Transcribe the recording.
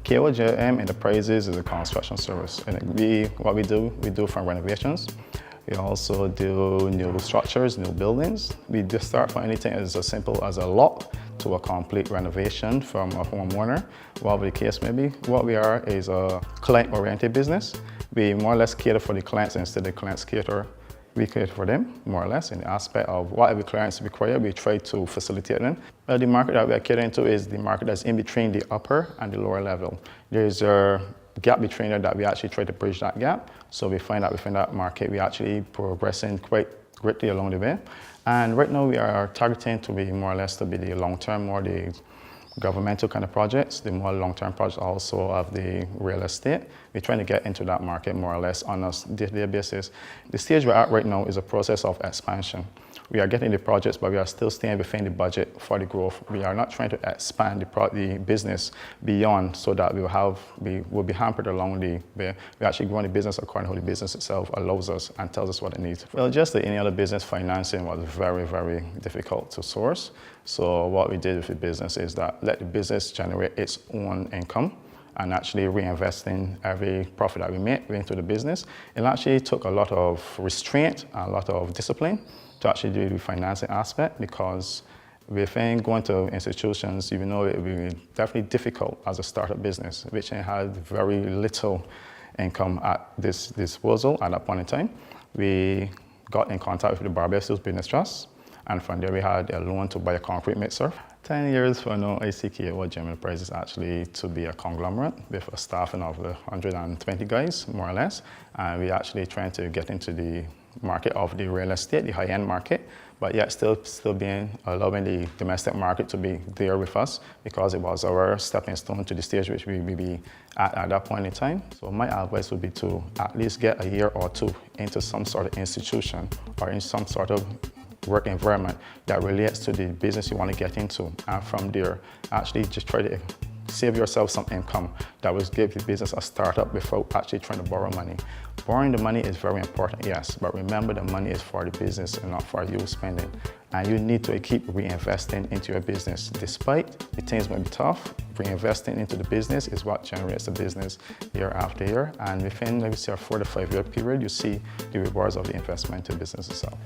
Kojm Enterprises is a construction service, and what we do from renovations. We also do new structures, new buildings. We just start from anything as simple as a lot to a complete renovation from a homeowner. Whatever the case may be, what we are is a client-oriented business. We more or less cater for the clients instead of the clients cater. We cater for them, more or less, in the aspect of whatever clients require, we try to facilitate them. The market that we are catering to is the market that's in between the upper and the lower level. There's a gap between there that we actually try to bridge that gap. So we find that within that market, we actually progressing quite greatly along the way. And right now we are targeting to be more or less to be the long-term or the governmental kind of projects, the more long-term projects also of the real estate. We're trying to get into that market more or less on a day-to-day basis. The stage we're at right now is a process of expansion. We are getting the projects, but we are still staying within the budget for the growth. We are not trying to expand the business beyond so that we will be hampered along the way. We're actually growing the business according to how the business itself allows us and tells us what it needs. Well, just like any other business, financing was very, very difficult to source. So what we did with the business is that let the business generate its own income and actually reinvesting every profit that we make into the business. It actually took a lot of restraint, a lot of discipline to actually do the financing aspect, because within going to institutions, you know, it will be definitely difficult as a startup business, which had very little income at this disposal at that point in time. We got in contact with the Barbados Business Trust, and from there we had a loan to buy a concrete mixer. 10 years from now, I see Kojm Enterprises actually to be a conglomerate with a staffing of 120 guys, more or less. And we're actually trying to get into the market of the real estate, the high-end market, but yet still allowing the domestic market to be there with us, because it was our stepping stone to the stage which we will be at that point in time. So my advice would be to at least get a year or two into some sort of institution or in some sort of work environment that relates to the business you want to get into, and from there actually just try to save yourself some income that will give the business a startup without actually trying to borrow money. Borrowing the money is very important, yes, but remember the money is for the business and not for you spending. And you need to keep reinvesting into your business. Despite the things may be tough, reinvesting into the business is what generates the business year after year. And within, let me say, a 4 to 5 year period, you see the rewards of the investment in business itself.